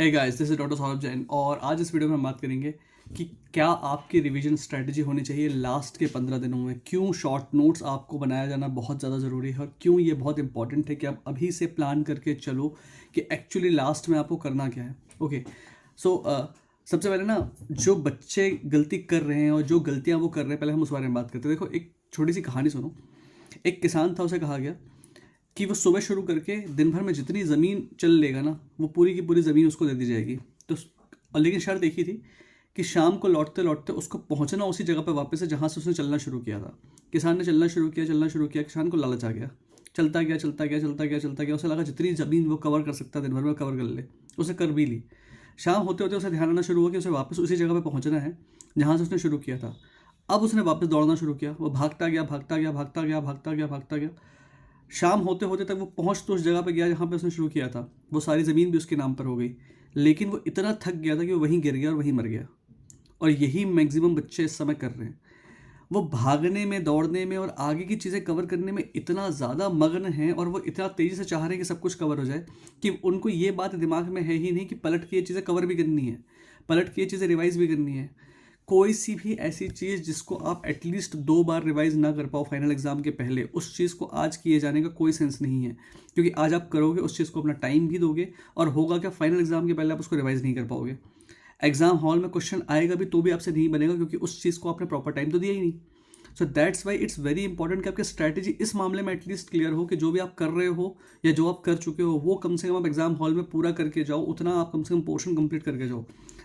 Hey guys, this is doctor Saurabh Jain और आज इस वीडियो में हम बात करेंगे कि क्या आपकी रिवीजन स्ट्रैटेजी होनी चाहिए लास्ट के 15 दिनों में। क्यों शॉर्ट नोट्स आपको बनाया जाना बहुत ज़्यादा ज़रूरी है और क्यों ये बहुत इंपॉर्टेंट है कि आप अभी से प्लान करके चलो कि एक्चुअली लास्ट में आपको करना क्या है। ओके सो सबसे पहले ना, जो बच्चे गलती कर रहे हैं और जो गलतियाँ वो कर रहे हैं, पहले हम उस बारे में बात करते हैं। देखो, एक छोटी सी कहानी सुनो। एक किसान था, उसे कहा गया कि वो सुबह शुरू करके दिन भर में जितनी ज़मीन चल लेगा ना, वो पूरी की पूरी ज़मीन उसको दे दी जाएगी। तो और लेकिन शर्त एक ही थी कि शाम को लौटते लौटते उसको पहुंचना उसी जगह पर वापस है जहाँ से उसने चलना शुरू किया था। किसान ने चलना शुरू किया, किसान को लालच आ गया। चलता गया। उसे लगा जितनी ज़मीन वो कवर कर सकता है दिन भर में कवर कर ले। उसे कर भी ली। शाम होते होते उसे ध्यान आना शुरू हुआ कि उसे वापस उसी जगह पर पहुँचना है जहाँ से उसने शुरू किया था। अब उसने वापस दौड़ना शुरू किया। वो भागता गया। शाम होते होते तक वो पहुंच तो उस जगह पे गया जहाँ पे उसने शुरू किया था। वो सारी ज़मीन भी उसके नाम पर हो गई, लेकिन वो इतना थक गया था कि वो वहीं गिर गया और वहीं मर गया। और यही मैक्सिमम बच्चे इस समय कर रहे हैं। वो भागने में, दौड़ने में और आगे की चीज़ें कवर करने में इतना ज़्यादा मग्न हैं और वो इतना तेज़ी से चाह रहे हैं कि सब कुछ कवर हो जाए कि उनको ये बात दिमाग में है ही नहीं कि पलट के ये चीज़ें कवर भी करनी है, पलट के ये चीज़ें रिवाइज़ भी करनी है। कोई सी भी ऐसी चीज़ जिसको आप एटलीस्ट 2 बार रिवाइज ना कर पाओ फाइनल एग्जाम के पहले, उस चीज़ को आज किए जाने का कोई सेंस नहीं है। क्योंकि आज आप करोगे, उस चीज़ को अपना टाइम भी दोगे और होगा क्या, फाइनल एग्जाम के पहले आप उसको रिवाइज नहीं कर पाओगे। एग्जाम हॉल में क्वेश्चन आएगा भी तो भी आपसे नहीं बनेगा, क्योंकि उस चीज़ को आपने प्रॉपर टाइम तो दिया ही नहीं। So that's why it's very important कि आपकी स्ट्रैटेजी इस मामले में एटलीस्ट क्लियर हो कि जो भी आप कर रहे हो या जो आप कर चुके हो वो कम से कम आप एग्जाम हॉल में पूरा करके जाओ, उतना आप कम से कम पोर्शन कंप्लीट करके जाओ।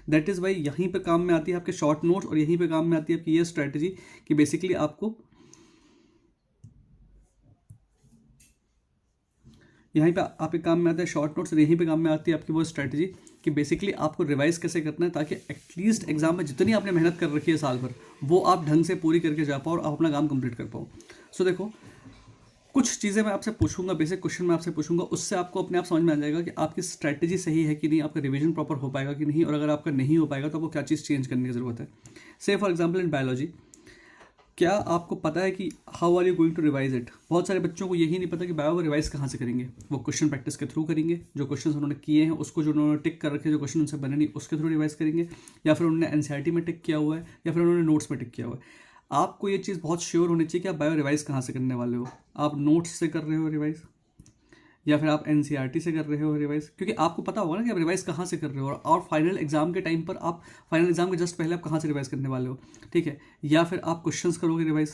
दैट इज़ वाई यहीं पे काम में आती है आपके शॉर्ट नोट्स और यहीं पे काम में आती है आपकी ये स्ट्रैटेजी कि बेसिकली आपको यहीं पे आपके काम में आता है शॉर्ट नोट्स और यहीं पे काम में आती है आपकी वो स्ट्रैटेजी कि बेसिकली आपको रिवाइज कैसे करना है ताकि एटलीस्ट एग्जाम में जितनी आपने मेहनत कर रखी है साल भर, वो आप ढंग से पूरी करके जा पाओ और आप अपना काम कंप्लीट कर पाओ। सो देखो, कुछ चीज़ें मैं आपसे पूछूंगा, बेसिक क्वेश्चन मैं आपसे पूछूंगा, उससे आपको अपने आप समझ में आ जाएगा कि आपकी स्ट्रैटेजी सही है कि नहीं, आपका रिवीजन प्रॉपर हो पाएगा कि नहीं, और अगर आपका नहीं हो पाएगा तो आपको क्या चीज़ चेंज करने की ज़रूरत है। से फॉर एग्जाम्पल इन बायोलॉजी, क्या आपको पता है कि how are you going to revise it? बहुत सारे बच्चों को यही नहीं पता कि बायो रिवाइज कहाँ से करेंगे। वो क्वेश्चन प्रैक्टिस के थ्रू करेंगे, जो क्वेश्चन उन्होंने किए हैं उसको, जो उन्होंने टिक कर रखे, जो क्वेश्चन उनसे बने नहीं उसके थ्रू रिवाइज करेंगे, या फिर उन्होंने एनसीईआरटी में टिक किया हुआ है या फिर उन्होंने नोट्स में टिक किया हुआ है। आपको ये चीज़ बहुत श्योर होनी चाहिए कि आप बायो रिवाइज कहाँ से करने वाले हो। आप नोट्स से कर रहे हो रिवाइज या फिर आप एनसीईआरटी से कर रहे हो रिवाइज, क्योंकि आपको पता होगा ना कि आप रिवाइज कहाँ से कर रहे हो और फाइनल एग्जाम के टाइम पर आप फाइनल एग्जाम के जस्ट पहले आप कहाँ से रिवाइज करने वाले हो। ठीक है, या फिर आप क्वेश्चंस करोगे रिवाइज,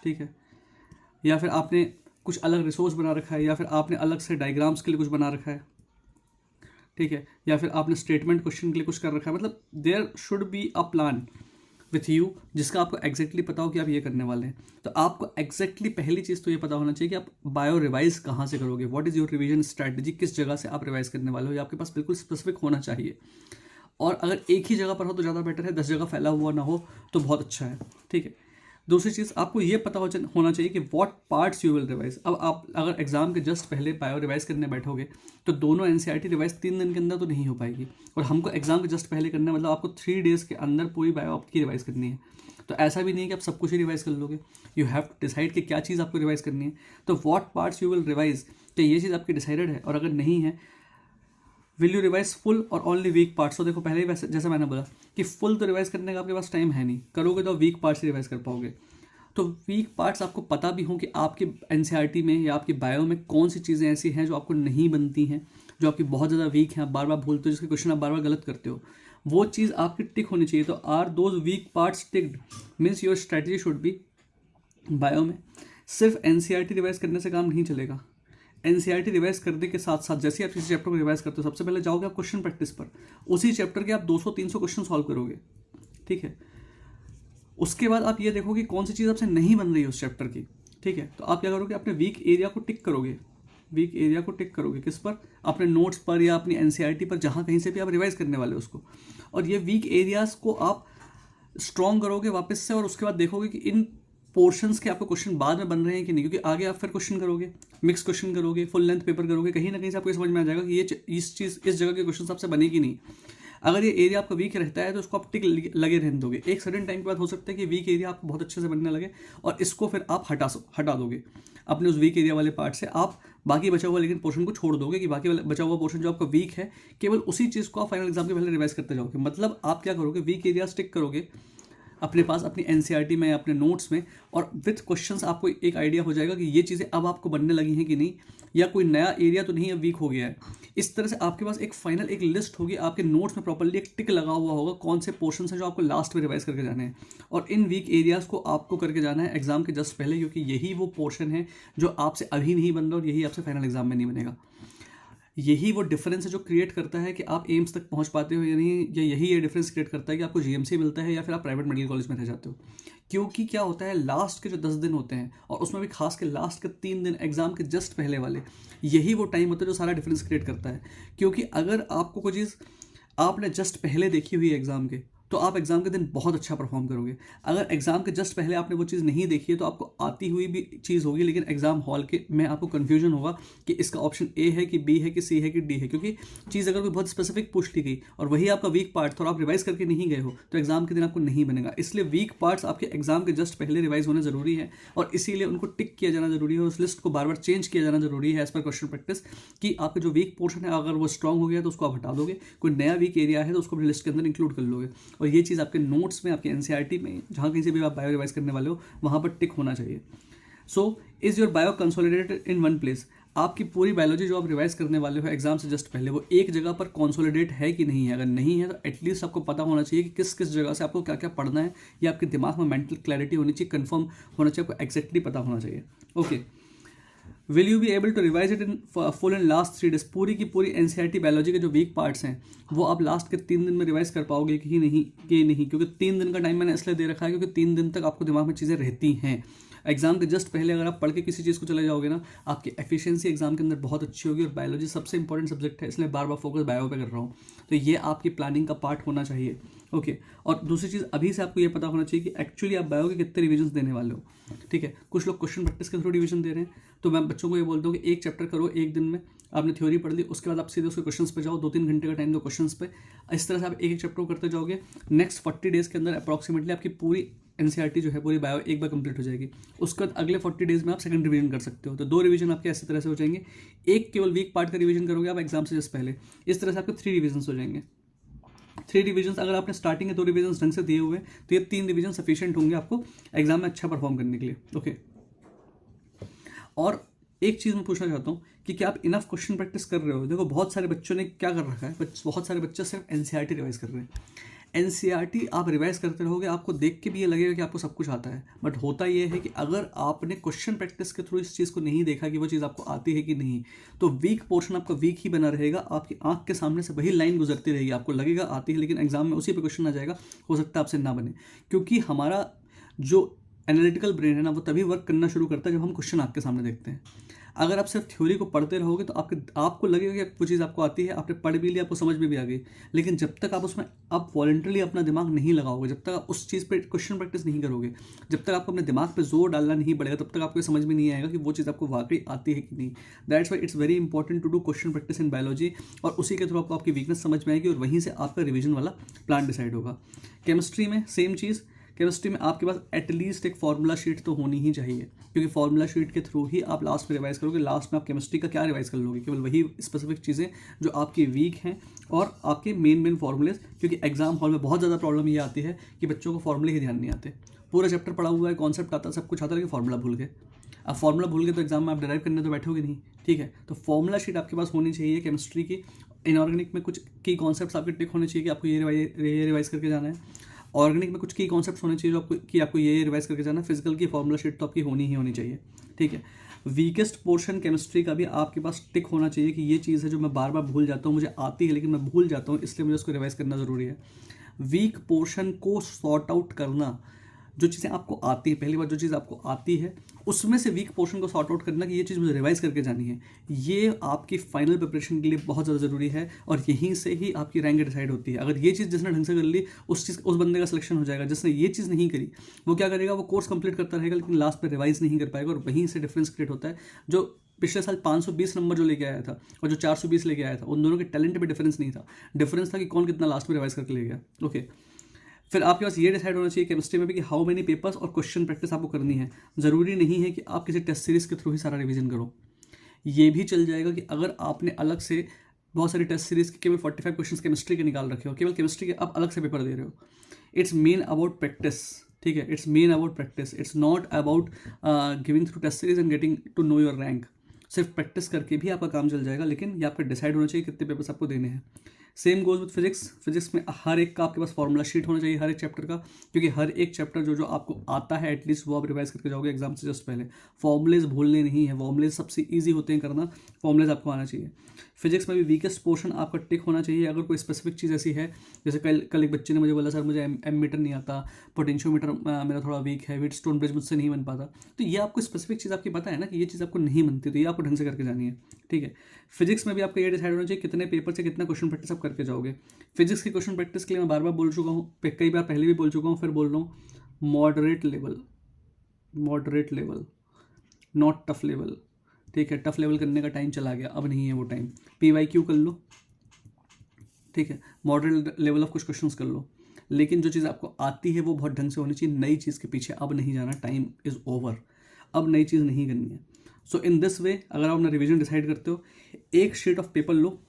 ठीक है, या फिर आपने कुछ अलग रिसोर्स बना रखा है, या फिर आपने अलग से डायग्राम्स के लिए कुछ बना रखा है, ठीक है, या फिर आपने स्टेटमेंट क्वेश्चन के लिए कुछ कर रखा है। मतलब there should be a plan with you जिसका आपको एग्जैक्टली पता हो कि आप ये करने वाले हैं। तो आपको एग्जैक्टली पहली चीज़ तो ये पता होना चाहिए कि आप बायो रिवाइज कहाँ से करोगे, what is your revision strategy, किस जगह से आप रिवाइज करने वाले हो, ये आपके पास बिल्कुल स्पेसिफिक होना चाहिए। और अगर एक ही जगह पर हो तो ज़्यादा बेटर है, 10 जगह फैला हुआ ना हो तो बहुत अच्छा है। ठीक है, दूसरी चीज़ आपको ये पता होना चाहिए कि what parts you will revise. अब आप अगर एग्जाम के जस्ट पहले बायो रिवाइज करने बैठोगे तो दोनों एनसीईआरटी रिवाइज 3 दिन के अंदर तो नहीं हो पाएगी, और हमको एग्जाम के जस्ट पहले करना है, मतलब आपको 3 डेज़ के अंदर पूरी बायो आपकी रिवाइज करनी है। तो ऐसा भी नहीं है कि आप सब कुछ ही रिवाइज कर लोगे, यू हैव टू डिसाइड कि क्या चीज़ आपको रिवाइज करनी है। तो what parts you will revise, तो ये चीज़ आपकी डिसाइडेड है, और अगर नहीं है विल यू रिवाइज फुल और ओनली वीक पार्ट्स। तो देखो, पहले ही वैसे जैसे मैंने बोला कि फुल तो रिवाइज करने का आपके पास टाइम है नहीं, करोगे तो वीक पार्ट्स ही रिवाइज कर पाओगे। तो वीक पार्ट्स आपको पता भी हो कि आपके एनसीईआरटी में या आपकी बायो में कौन सी चीज़ें ऐसी हैं जो आपको नहीं बनती हैं, जो आपकी बहुत ज़्यादा वीक हैं, आप बार बार भूलते हो, जिसके क्वेश्चन आप बार बार गलत करते हो, वो चीज़ आपकी टिक होनी चाहिए। तो are those weak parts ticked, means your strategy should be bio में सिर्फ एनसीईआरटी रिवाइज करने से काम नहीं चलेगा। एनसीईआरटी रिवाइज करने के साथ साथ जैसे आप किसी चैप्टर को रिवाइज करते हो, सबसे पहले जाओगे आप क्वेश्चन प्रैक्टिस पर, उसी चैप्टर के आप 200-300 क्वेश्चन सॉल्व करोगे। ठीक है, उसके बाद आप ये देखो कि कौन सी चीज़ आपसे नहीं बन रही है उस चैप्टर की। ठीक है, तो आप क्या करोगे, अपने वीक एरिया को टिक करोगे। वीक एरिया को टिक करोगे किस पर, अपने नोट्स पर या अपनी एनसीईआरटी पर, जहाँ कहीं से भी आप रिवाइज करने वाले हो उसको। और ये वीक एरियाज़ को आप स्ट्रॉन्ग करोगे वापस से, और उसके बाद देखोगे कि इन पोर्शंस के आपको क्वेश्चन बाद में बन रहे हैं कि नहीं, क्योंकि आगे आप फिर क्वेश्चन करोगे, मिक्स क्वेश्चन करोगे, फुल लेंथ पेपर करोगे, कहीं ना कहीं से आपको समझ में आ जाएगा कि ये इस जगह के क्वेश्चन आपसे बनेगी नहीं। अगर ये एरिया आपका वीक रहता है तो उसको आप टिक लगे रहने दोगे। एक सडन टाइम के बाद हो सकता है कि वीक एरिया आपको बहुत अच्छे से बनने लगे और इसको फिर आप हटा दोगे अपने उस वीक एरिया वाले पार्ट से। आप बाकी बचा हुआ लेकिन पोर्शन को छोड़ दोगे कि बाकी वाला बचा हुआ पोर्शन जो आपका वीक है केवल उसी चीज़ को आप फाइनल एग्जाम के पहले रिवाइज करते जाओगे। मतलब आप क्या करोगे, वीक एरिया स्टिक करोगे अपने पास अपनी एनसीईआरटी में या अपने नोट्स में, और विथ क्वेश्चंस आपको एक आइडिया हो जाएगा कि ये चीज़ें अब आपको बनने लगी हैं कि नहीं, या कोई नया एरिया तो नहीं अब वीक हो गया है। इस तरह से आपके पास एक फाइनल एक लिस्ट होगी, आपके नोट्स में प्रॉपर्ली एक टिक लगा हुआ होगा कौन से पोर्शन हैं जो आपको लास्ट में रिवाइज करके जाने हैं, और इन वीक एरियाज़ को आपको करके जाना है एग्जाम के जस्ट पहले, क्योंकि यही वो पोर्शन है जो आपसे अभी नहीं बन रहा और यही आपसे फाइनल एग्जाम में नहीं बनेगा। यही वो डिफरेंस है जो क्रिएट करता है कि आप एम्स तक पहुंच पाते हो या नहीं, या यही ये डिफरेंस क्रिएट करता है कि आपको जीएमसी मिलता है या फिर आप प्राइवेट मेडिकल कॉलेज में रह जाते हो। क्योंकि क्या होता है, लास्ट के जो 10 दिन होते हैं, और उसमें भी खास के लास्ट के 3 दिन एग्जाम के जस्ट पहले वाले, यही वो टाइम होता है जो सारा डिफरेंस क्रिएट करता है। क्योंकि अगर आपको कोई चीज़ आपने जस्ट पहले देखी हुई है एग्जाम के, तो आप एग्जाम के दिन बहुत अच्छा परफॉर्म करोगे। अगर एग्जाम के जस्ट पहले आपने वो चीज़ नहीं देखी है तो आपको आती हुई भी चीज़ होगी, लेकिन एग्जाम हॉल के में आपको कन्फ्यूजन होगा कि इसका ऑप्शन ए है कि बी है कि सी है कि डी है, क्योंकि चीज़ अगर कोई बहुत स्पेसिफिक पूछ ली गई और वही आपका वीक पार्ट था और आप रिवाइज करके नहीं गए हो तो एग्जाम के दिन आपको नहीं बनेगा। इसलिए वीक पार्ट्स आपके एग्जाम के जस्ट पहले रिवाइज होने जरूरी है, और इसीलिए उनको टिक किया जाना जरूरी है, उस लिस्ट को बार बार चेंज किया जाना जरूरी है एज पर क्वेश्चन प्रैक्टिस, कि आपका जो वीक पोर्शन है अगर वो स्ट्रॉन्ग हो गया तो उसको आप हटा दोगे, कोई नया वीक एरिया है तो उसको अपनी लिस्ट के अंदर इंक्लूड कर लोगे। और ये चीज़ आपके नोट्स में, आपके एनसीईआरटी में, जहाँ कहीं से भी आप बायो रिवाइज करने वाले हो वहाँ पर टिक होना चाहिए। So is your bio consolidated in one place? आपकी पूरी बायोलॉजी जो आप रिवाइज करने वाले हो एग्जाम से जस्ट पहले, वो एक जगह पर कंसोलिडेट है कि नहीं है। अगर नहीं है तो एटलीस्ट आपको पता होना चाहिए कि किस किस जगह से आपको क्या क्या पढ़ना है, या आपके दिमाग में मेंटल क्लैरिटी होनी चाहिए, कंफर्म होना चाहिए, आपको एक्जैक्टली पता होना चाहिए। Okay, will you be able to revise it in full in last 3 days? पूरी की पूरी एनसीईआरटी बायोलॉजी के जो वीक पार्ट्स हैं वो आप लास्ट के 3 दिन में रिवाइज कर पाओगे कि नहीं? क्योंकि 3 दिन का टाइम मैंने इसलिए दे रखा है क्योंकि 3 दिन तक आपको दिमाग में चीज़ें रहती हैं। एग्जाम के जस्ट पहले अगर आप पढ़ के किसी चीज़ को चले जाओगे ना, आपकी एफिशिएंसी एग्जाम के अंदर बहुत अच्छी होगी। और बायोलॉजी सबसे इंपॉर्टेंट सब्जेक्ट है, इसलिए बार बार फोकस बायो पे कर रहा हूँ, तो ये आपकी प्लानिंग का पार्ट होना चाहिए। ओके, और दूसरी चीज़ अभी से आपको ये पता होना चाहिए कि एक्चुअली आप बायो के कितने रिविजन देने वाले हो। ठीक है, कुछ लोग क्वेश्चन प्रैक्टिस के थ्रू रिविजन दे रहे हैं, तो मैं बच्चों को ये बोलता हूँ कि एक चैप्टर करो एक दिन में, आपने थ्योरी पढ़ ली, उसके बाद आप सीधे उसके क्वेश्चंस पे जाओ, 2-3 घंटे का टाइम दो क्वेश्चंस पे। इस तरह से आप एक एक चैप्टर को करते जाओगे। नेक्स्ट 40 डेज के अंदर अप्रॉक्सीमेटली आपकी पूरी एनसीईआरटी जो है पूरी बायो एक बार कंप्लीट हो जाएगी। उसके बाद अगले 40 डेज में आप सेकंड रिवीजन कर सकते हो, तो 2 रिवीजन आपके ऐसी तरह से हो जाएंगे। एक केवल वीक पार्ट का रिवीजन करोगे आप एग्जाम से जस्ट पहले, इस तरह से आपके 3 रिवीजन हो जाएंगे। 3 रिवीजन अगर आपने स्टार्टिंग के 2 रिवीजन ढंग से दिए हुए तो ये 3 रिवीजन सफिशिएंट होंगे आपको एग्जाम में अच्छा परफॉर्म करने के लिए। ओके, और एक चीज़ मैं पूछना चाहता हूँ कि क्या आप इनफ क्वेश्चन प्रैक्टिस कर रहे हो? देखो बहुत सारे बच्चों ने क्या कर रखा है, बहुत सारे बच्चे सिर्फ एनसीईआरटी रिवाइज कर रहे हैं। एनसीईआरटी आप रिवाइज करते रहोगे, आपको देख के भी ये लगेगा कि आपको सब कुछ आता है, बट होता ये है कि अगर आपने क्वेश्चन प्रैक्टिस के थ्रू इस चीज़ को नहीं देखा कि वो चीज़ आपको आती है कि नहीं, तो वीक पोर्शन आपका वीक ही बना रहेगा। आपकी आंख के सामने से वही लाइन गुजरती रहेगी, आपको लगेगा आती है, लेकिन एग्जाम में उसी पे क्वेश्चन आ जाएगा, हो सकता है आपसे ना बने। क्योंकि हमारा जो एनालिटिकल ब्रेन है ना, वो तभी वर्क करना शुरू करता है जब हम क्वेश्चन आपके सामने देखते हैं। अगर आप सिर्फ थ्योरी को पढ़ते रहोगे तो आपको लगेगा कि वो चीज़ आपको आती है, आपने पढ़ भी लिया, आपको समझ में भी आ गई, लेकिन जब तक आप उसमें आप वॉलंटरली अपना दिमाग नहीं लगाओगे, जब तक आप उस चीज़ पे क्वेश्चन प्रैक्टिस नहीं करोगे, जब तक आपको अपने दिमाग पे जोर डालना नहीं पड़ेगा, तब तक आपको समझ में नहीं आएगा कि वो चीज़ आपको वाकई आती है कि नहीं। That's why it's very important to do question practice in biology, और उसी के थ्रू आपको आपकी वीकनेस समझ में आएगी और वहीं से आपका रिविजन वाला प्लान डिसाइड होगा। केमिस्ट्री में सेम चीज़, केमिस्ट्री में आपके पास एटलीस्ट एक फार्मूला शीट तो होनी ही चाहिए, क्योंकि फार्मूला शीट के थ्रू ही आप लास्ट में रिवाइज करोगे। लास्ट में आप केमिस्ट्री का क्या रिवाइज कर लोगे? केवल वही स्पेसिफिक चीज़ें जो आपकी वीक हैं और आपके मेन फार्मूलेज। क्योंकि एग्जाम हॉल में बहुत ज़्यादा प्रॉब्लम ये आती है कि बच्चों को फार्मूले ही ध्यान नहीं आते। पूरा चैप्टर पढ़ा हुआ है, कॉन्सेप्ट आता है, सब कुछ आता है, लेकिन फार्मूला भूल गए। अब फार्मूला भूल गए तो एग्जाम में आप डिराइव करने तो बैठोगे नहीं। ठीक है, तो फार्मूला शीट आपके पास होनी चाहिए केमिस्ट्री की। इनऑर्गेनिक में कुछ की कॉन्सेप्ट्स आपके टिक होने चाहिए कि आपको ये रिवाइज करके जाना है। ऑर्गेनिक में कुछ की कॉन्सेप्ट्स होने चाहिए जो आपको ये रिवाइज करके जाना है। फिजिकल की फार्मूला शीट तो आपकी होनी ही होनी चाहिए। ठीक है, वीकेस्ट पोर्शन केमिस्ट्री का भी आपके पास टिक होना चाहिए कि ये चीज़ है जो मैं बार बार भूल जाता हूँ, मुझे आती है लेकिन मैं भूल जाता हूँ, इसलिए मुझे उसको रिवाइज करना ज़रूरी है। वीक पोर्शन को सॉर्ट आउट करना, जो चीज़ें आपको आती है, पहली बार जो चीज़ आपको आती है उसमें से वीक पोर्शन को सॉर्ट आउट करना कि ये चीज़ मुझे रिवाइज करके जानी है, ये आपकी फाइनल प्रिपरेशन के लिए बहुत ज़्यादा ज़रूरी है। और यहीं से ही आपकी रैंक डिसाइड होती है। अगर ये चीज़ जिसने ढंग से कर ली, उस बंदे का सिलेक्शन हो जाएगा। जिसने ये चीज़ नहीं करी वो क्या करेगा, वो कोर्स कंप्लीट करता रहेगा लेकिन लास्ट में रिवाइज नहीं कर पाएगा, और वहीं से डिफरेंस क्रिएट होता है। जो पिछले साल 520 नंबर जो लेके आया था और जो 420 लेके आया था, उन दोनों के टैलेंट में डिफरेंस नहीं था, डिफरेंस था कि कौन कितना लास्ट में रिवाइज करके ले गया। ओके, फिर आपके पास ये डिसाइड होना चाहिए केमिस्ट्री में भी कि हाउ मेनी पेपर्स और क्वेश्चन प्रैक्टिस आपको करनी है। ज़रूरी नहीं है कि आप किसी टेस्ट सीरीज के थ्रू ही सारा रिवीजन करो। ये भी चल जाएगा कि अगर आपने अलग से बहुत सारी टेस्ट सीरीज के केवल 45 क्वेश्चंस केमिस्ट्री के निकाल रखे हो, केवल केमिस्ट्री के आप अलग से पेपर दे रहे हो, इट्स मेन अबाउट प्रैक्टिस, ठीक है, it's main about practice, it's not about giving through test series and getting to know your rank. सिर्फ प्रैक्टिस करके भी आपका काम चल जाएगा, लेकिन ये आपका डिसाइड होना चाहिए कितने पेपर्स आपको देने हैं। Same goes with physics. Physics में हर एक का आपके पास फॉर्मूला शीट होना चाहिए हर एक चैप्टर का, क्योंकि हर एक चैप्टर जो जो आपको आता है एटलीस्ट वो आप रिवाइज करके जाओगे एग्जाम से जस्ट पहले। फॉर्मूलेज भूलने नहीं है, फॉर्मूलेज सबसे ईजी होते हैं करना, फॉर्मूलेज आपको आना चाहिए। फिजिक्स में भी वीकेस्ट पोर्शन आपका टिक होना चाहिए। अगर कोई स्पेसिफिक चीज़ ऐसी है, जैसे कल एक बच्चे ने मुझे बोला सर मुझे एमीटर नहीं आता, पोटेंशियोमीटर मेरा थोड़ा वीक है, व्हीटस्टोन ब्रिज मुझसे नहीं बन पाता, तो ये आपको स्पेसिफिक चीज़ आपकी पता है ना कि ये चीज़ आपको नहीं बनती, तो ये आपको ढंग से करके जानी है, ठीक है। फिजिक्स में भी आपको ये डिसाइड होना चाहिए कितने पेपर से कितना क्वेश्चन प्रैक्टिस आप करके जाओगे। फिजिक्स की क्वेश्चन प्रैक्टिस के लिए मैं बार बार बोल चुका हूँ, कई बार पहले भी बोल चुका हूँ, फिर बोल रहा हूँ, moderate level, not tough level, ठीक है। टफ लेवल करने का टाइम चला गया, अब नहीं है वो टाइम। PYQ कर लो, ठीक है, मॉडरेट लेवल ऑफ कुछ क्वेश्चंस कर लो, लेकिन जो चीज़ आपको आती है वो बहुत ढंग से होनी चाहिए। नई चीज़ के पीछे अब नहीं जाना, टाइम इज़ ओवर, अब नई चीज़ नहीं करनी है। सो इन दिस वे अगर आप अपना रिवीजन डिसाइड करते हो, एक शीट ऑफ पेपर लो,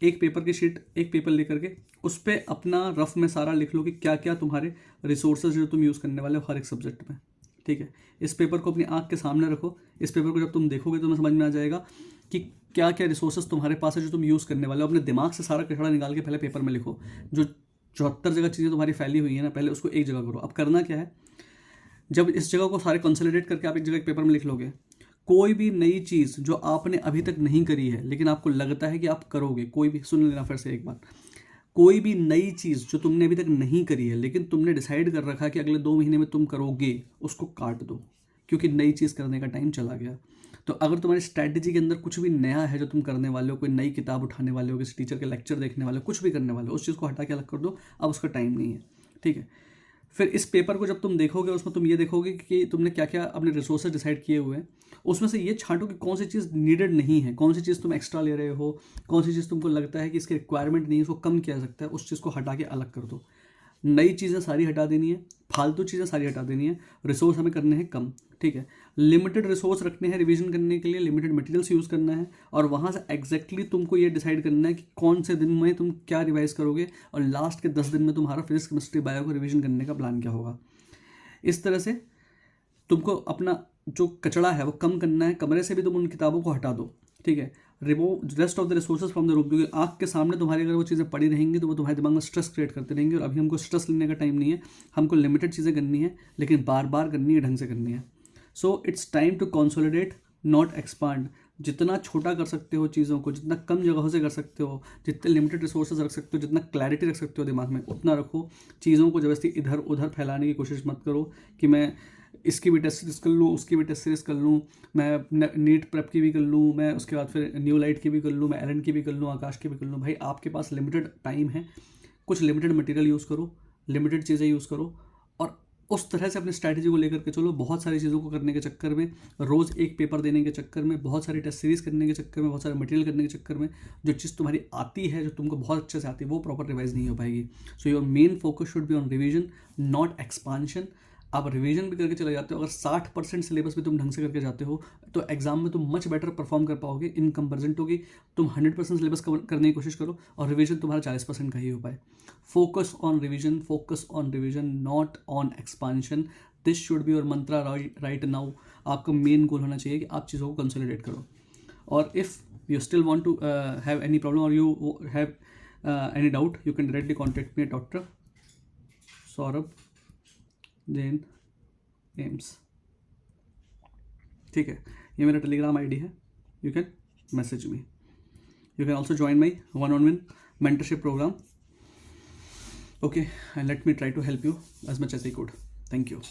एक पेपर की शीट, एक पेपर लेकर के उस पर अपना रफ में सारा लिख लो कि क्या क्या तुम्हारे रिसोर्सेज जो तुम यूज़ करने वाले हो हर एक सब्जेक्ट में, ठीक है। इस पेपर को अपनी आंख के सामने रखो, इस पेपर को जब तुम देखोगे तो तुम्हें समझ में आ जाएगा कि क्या क्या रिसोर्सेज तुम्हारे पास है जो तुम यूज़ करने वाले हो। अपने दिमाग से सारा कचरा निकाल के पहले पेपर में लिखो। जो 74 जगह चीज़ें तुम्हारी फैली हुई है ना, पहले उसको एक जगह करो। अब करना क्या है, जब इस जगह को सारे कंसोलिडेट करके आप एक जगह एक पेपर में लिख लोगे, कोई भी नई चीज़ जो आपने अभी तक नहीं करी है लेकिन आपको लगता है कि आप करोगे, कोई भी, सुन लेना फिर से एक बार, कोई भी नई चीज़ जो तुमने अभी तक नहीं करी है लेकिन तुमने डिसाइड कर रखा है कि अगले 2 महीने में तुम करोगे, उसको काट दो, क्योंकि नई चीज़ करने का टाइम चला गया। तो अगर तुम्हारी स्ट्रैटेजी के अंदर कुछ भी नया है जो तुम करने वाले हो, कोई नई किताब उठाने वाले हो, किसी टीचर के लेक्चर देखने वाले हो, कुछ भी करने वाले हो, उस चीज़ को हटा के अलग कर दो, अब उसका टाइम नहीं है, ठीक है। फिर इस पेपर को जब तुम देखोगे उसमें तुम ये देखोगे कि तुमने क्या क्या अपने रिसोर्सेज डिसाइड किए हुए हैं, उसमें से ये छांटो कि कौन सी चीज़ नीडेड नहीं है, कौन सी चीज़ तुम एक्स्ट्रा ले रहे हो, कौन सी चीज़ तुमको लगता है कि इसकी रिक्वायरमेंट नहीं है, उसको कम किया जा सकता है, उस चीज़ को हटा के अलग कर दो। नई चीज़ें सारी हटा देनी है, फालतू चीज़ें सारी हटा देनी है, रिसोर्स हमें करने हैं कम, ठीक है। लिमिटेड रिसोर्स रखने हैं रिवीजन करने के लिए, लिमिटेड मटेरियल्स यूज़ करना है, और वहाँ से एग्जैक्टली तुमको ये डिसाइड करना है कि कौन से दिन में तुम क्या रिवाइज करोगे, और लास्ट के 10 दिन में तुम्हारा फिजिक्स केमिस्ट्री बायो को रिवीजन करने का प्लान क्या होगा। इस तरह से तुमको अपना जो कचरा है वो कम करना है। कमरे से भी तुम उन किताबों को हटा दो, ठीक है। Remove rest of the resources from the room, क्योंकि आँख के सामने तुम्हारी अगर वो चीज़ें पड़ी रहेंगी तो वो तुम्हारे दिमाग में स्ट्रेस क्रिएट करते रहेंगे, और अभी हमको स्ट्रेस लेने का टाइम नहीं है, हमको लिमिटेड चीज़ें करनी है, लेकिन बार बार करनी है, ढंग से करनी है। So it's time to consolidate, not expand. जितना छोटा कर सकते हो चीज़ों को, जितना कम जगहों से कर सकते हो, जितने लिमिटेड रिसोर्सेज रख सकते हो, जितना क्लैरिटी रख सकते हो दिमाग में, उतना रखो। चीज़ों को जबरदस्ती इधर उधर फैलाने की कोशिश मत करो कि मैं इसकी भी टेस्ट सीरीज कर लूँ, उसकी भी टेस्ट सीरीज कर लूँ, मैं नीट प्रेप की भी कर लूँ, मैं उसके बाद फिर न्यू लाइट की भी कर लूँ, मैं एलन की भी कर लूँ, आकाश की भी कर लूँ। भाई आपके पास लिमिटेड टाइम है, कुछ लिमिटेड मटेरियल यूज़ करो, लिमिटेड चीज़ें यूज़ करो, और उस तरह से अपनी स्ट्रैटेजी को लेकर के चलो। बहुत सारी चीज़ों को करने के चक्कर में, रोज़ एक पेपर देने के चक्कर में, बहुत सारी टेस्ट सीरीज करने के चक्कर में, बहुत सारे मटेरियल करने के चक्कर में, जो चीज़ तुम्हारी आती है, जो तुमको बहुत अच्छे से आती है, वो प्रॉपर रिवाइज नहीं हो पाएगी। So your main focus should be on revision, not expansion. आप रिवीजन भी करके चले जाते हो, अगर 60% सिलेबस भी तुम ढंग से करके जाते हो तो एग्जाम में तुम मच बेटर परफॉर्म कर पाओगे इन कंपेरिजन टू कि तुम 100% सिलेबस कवर करने की कोशिश करो और रिवीजन तुम्हारा 40% का ही हो पाए। Focus on revision, not on expansion. This should be your mantra right now. आपका मेन गोल होना चाहिए कि आप चीज़ों को कंसोलिडेट करो। और if you still want to have any problem और you have any doubt, you can directly contact me doctor Saurabh Jain AIIMS, ठीक है। ये मेरा टेलीग्राम आईडी है, you can message me. You can also join my 1-on-1 mentorship program. Okay, and let me try to help you as much as I could. Thank you.